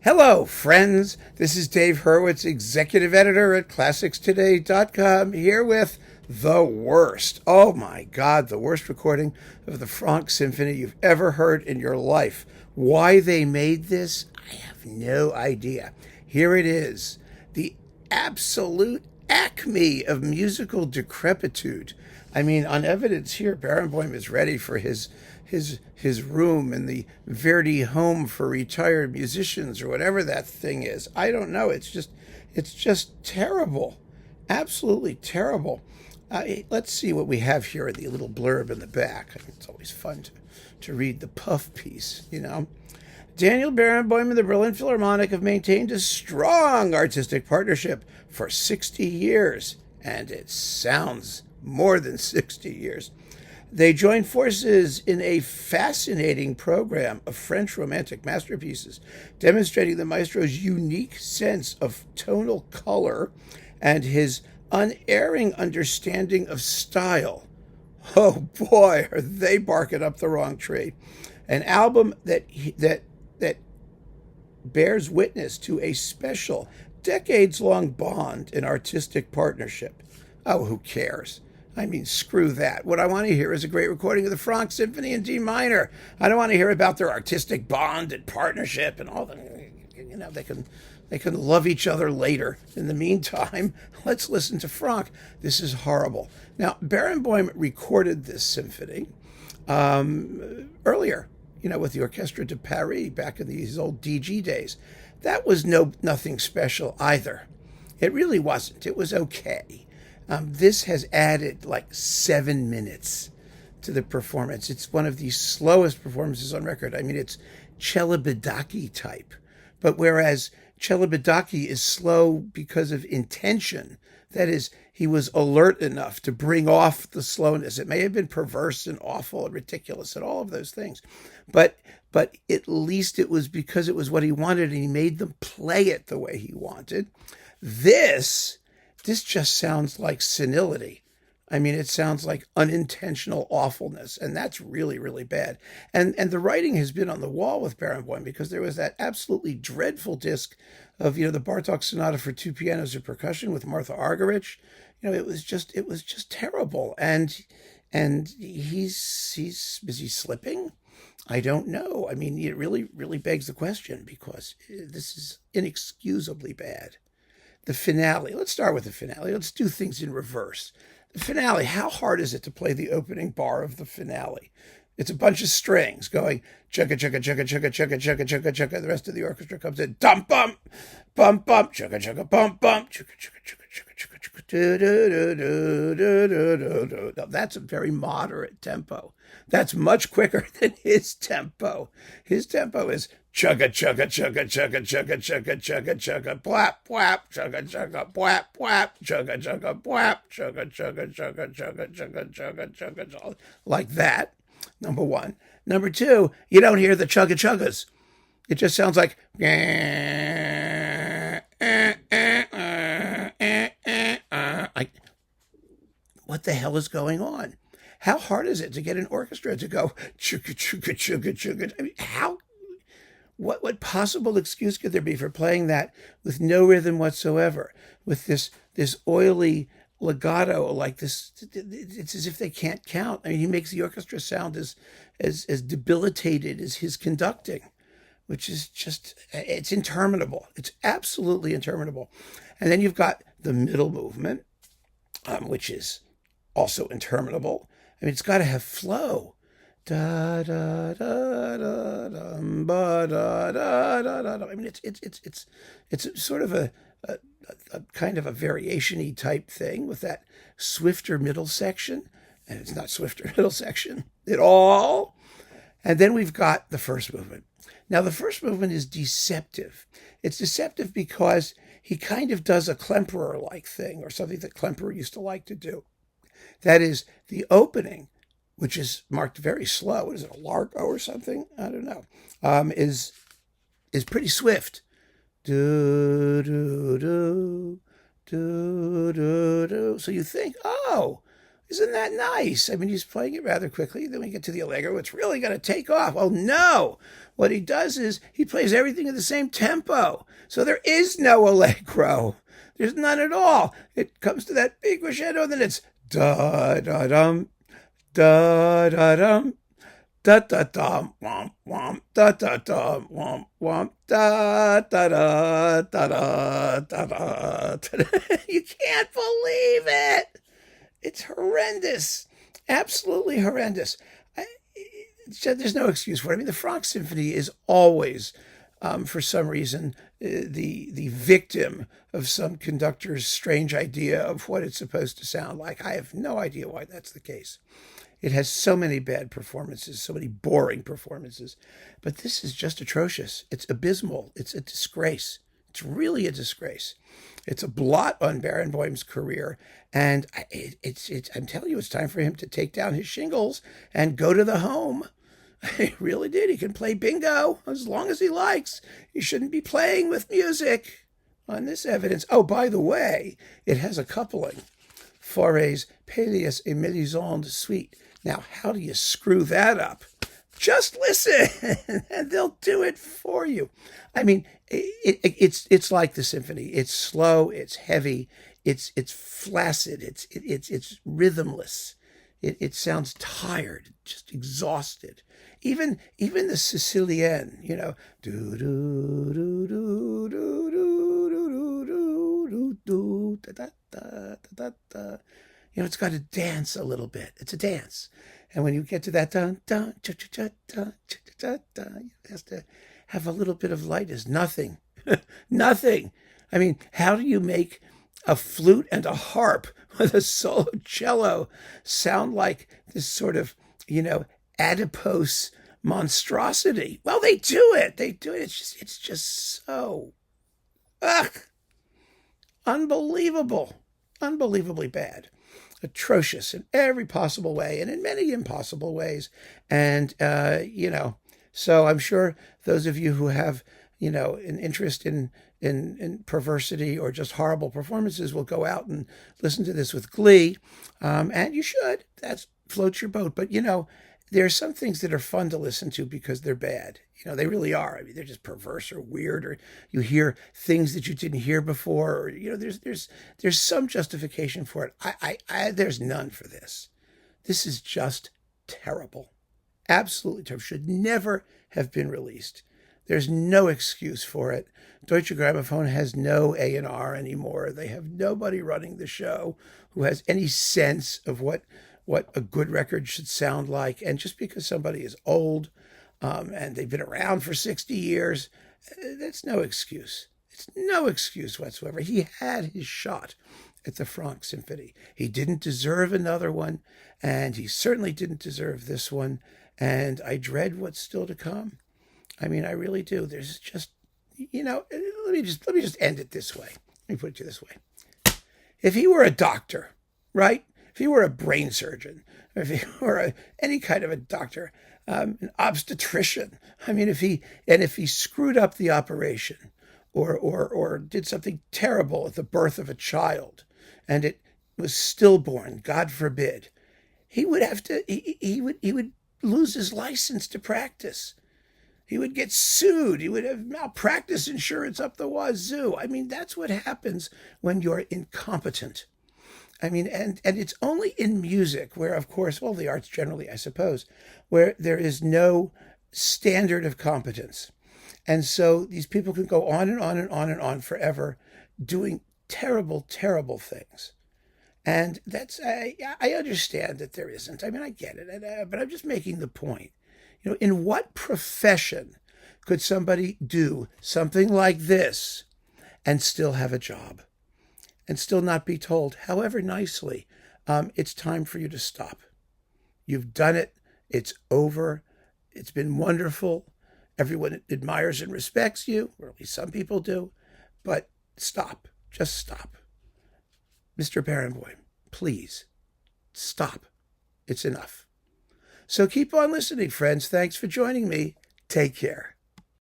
Hello, friends. This is Dave Hurwitz, executive editor at ClassicsToday.com, here with the worst. Oh my God, the worst recording of the Franck Symphony you've ever heard in your life. Why they made this, I have no idea. Here it is, the absolute acme of musical decrepitude. I mean, on evidence here, Barenboim is ready for his room in the Verdi home for retired musicians or whatever that thing is. I don't know. It's just terrible, absolutely terrible. Let's see what we have here in the little blurb in the back. I mean, it's always fun to read the puff piece, you know. Daniel Barenboim and the Berlin Philharmonic have maintained a strong artistic partnership for 60 years, and it sounds more than 60 years. They joined forces in a fascinating program of French romantic masterpieces, demonstrating the maestro's unique sense of tonal color and his unerring understanding of style. Oh boy, are they barking up the wrong tree. An album that bears witness to a special, decades-long bond in artistic partnership. Oh, who cares? I mean, screw that. What I want to hear is a great recording of the Franck Symphony in D minor. I don't want to hear about their artistic bond and partnership and all that. You know, they can love each other later. In the meantime, let's listen to Franck. This is horrible. Now, Barenboim recorded this symphony earlier, you know, with the Orchestre de Paris back in these old DG days. That was nothing special either. It really wasn't. It was okay. This has added like 7 minutes to the performance. It's one of the slowest performances on record. I mean, it's Celibidache type. But whereas Celibidache is slow because of intention, that is, he was alert enough to bring off the slowness. It may have been perverse and awful and ridiculous and all of those things. But at least it was because it was what he wanted and he made them play it the way he wanted. This just sounds like senility. I mean, it sounds like unintentional awfulness, and that's really, really bad. And the writing has been on the wall with Barenboim because there was that absolutely dreadful disc of, you know, the Bartók Sonata for two pianos and percussion with Martha Argerich. You know, it was just terrible. And he's busy slipping. I don't know. I mean, it really, really begs the question because this is inexcusably bad. The finale. Let's start with the finale. Let's do things in reverse. The finale, how hard is it to play the opening bar of the finale? It's a bunch of strings going chugga chugga chugga chugga chugga chugga chugga chugga. The rest of the orchestra comes in dum bum bum bum chugga chugga bum bum chugga chugga chugga chugga chugga chugga do do do do do do do. Now that's a very moderate tempo. That's much quicker than his tempo. His tempo is chugga chugga chugga chugga chugga chugga chugga chugga blap blap chugga chugga blap blap chugga chugga blap chugga chugga chugga chugga chugga chugga chugga like that. Number one. Number two, you don't hear the chugga chuggas. It just sounds like what the hell is going on? How hard is it to get an orchestra to go chugga chugga chugga chugga? I mean, how? What possible excuse could there be for playing that with no rhythm whatsoever, with this oily legato like this? It's as if they can't count. I mean, he makes the orchestra sound as debilitated as his conducting, which is just, it's interminable. It's absolutely interminable. And then you've got the middle movement, which is also interminable. I mean, it's got to have flow. Da da da da da da da da da. I mean, it's sort of a kind of a variation-y type thing with that swifter middle section, and it's not swifter middle section at all. And then we've got the first movement. Now, the first movement is deceptive. It's deceptive because he kind of does a Klemperer-like thing, or something that Klemperer used to like to do. That is, the opening, which is marked very slow. Is it a largo or something? I don't know. Is pretty swift. Do do do do do do. So you think, oh, Isn't that nice? I mean, he's playing it rather quickly. Then we get to the allegro. It's really going to take off. Oh, no. What he does is he plays everything at the same tempo. So there is no allegro. There's none at all. It comes to that big crescendo, and then it's da-da-dum, da-da-dum, da-da-dum, womp, womp, da-da-dum, womp, womp, da-da-da, da-da, da-da. You can't believe it. It's horrendous. Absolutely horrendous. There's no excuse for it. I mean, the Franck Symphony is always, for some reason, the victim of some conductor's strange idea of what it's supposed to sound like. I have no idea why that's the case. It has so many bad performances, so many boring performances. But this is just atrocious. It's abysmal. It's a disgrace. It's really a disgrace. It's a blot on Barenboim's career. And I'm telling you, it's time for him to take down his shingles and go to the home. He really did. He can play bingo as long as he likes. He shouldn't be playing with music on this evidence. Oh, by the way, it has a coupling. Fauré's Pelléas et Melisande suite. Now, how do you screw that up? Just listen, and they'll do it for you. I mean, it's like the symphony. It's slow. It's heavy. It's flaccid. It's rhythmless. It sounds tired, just exhausted. Even the Sicilienne, do do do do do do do do da da da da. It's got to dance a little bit. It's a dance. And when you get to that dun dun cha cha cha dun cha cha cha, it has to have a little bit of lightness. Nothing. Nothing. I mean, how do you make a flute and a harp with a solo cello sound like this sort of, adipose monstrosity? Well, they do it. They do it. It's just so unbelievable. Unbelievably bad. Atrocious in every possible way and in many impossible ways. And, so I'm sure those of you who have, an interest in perversity or just horrible performances will go out and listen to this with glee. And you should. That floats your boat. But, there are some things that are fun to listen to because they're bad. They really are. I mean, they're just perverse or weird, or you hear things that you didn't hear before, or, there's some justification for it. There's none for this. This is just terrible. Absolutely terrible. Should never have been released. There's no excuse for it. Deutsche Grammophon has no A&R anymore. They have nobody running the show who has any sense of what a good record should sound like. And just because somebody is old and they've been around for 60 years, that's no excuse. It's no excuse whatsoever. He had his shot at the Franck Symphony. He didn't deserve another one, and he certainly didn't deserve this one. And I dread what's still to come. I mean, I really do. There's just, let me just end it this way. Let me put it to you this way. If he were a doctor, right? If he were a brain surgeon, or if he were any kind of a doctor, an obstetrician, I mean, if he screwed up the operation or did something terrible at the birth of a child and it was stillborn, God forbid, he would have to, he would lose his license to practice. He would get sued. He would have malpractice insurance up the wazoo. I mean, that's what happens when you're incompetent. I mean, and it's only in music where, of course, well, the arts generally, I suppose, where there is no standard of competence. And so these people can go on and on and on and on forever doing terrible, terrible things. And that's, I understand that there isn't. I mean, I get it, but I'm just making the point. In what profession could somebody do something like this and still have a job and still not be told, however nicely, it's time for you to stop? You've done it. It's over. It's been wonderful. Everyone admires and respects you, or at least some people do, but stop. Just stop. Mr. Barenboim, please stop. It's enough. So keep on listening, friends. Thanks for joining me. Take care.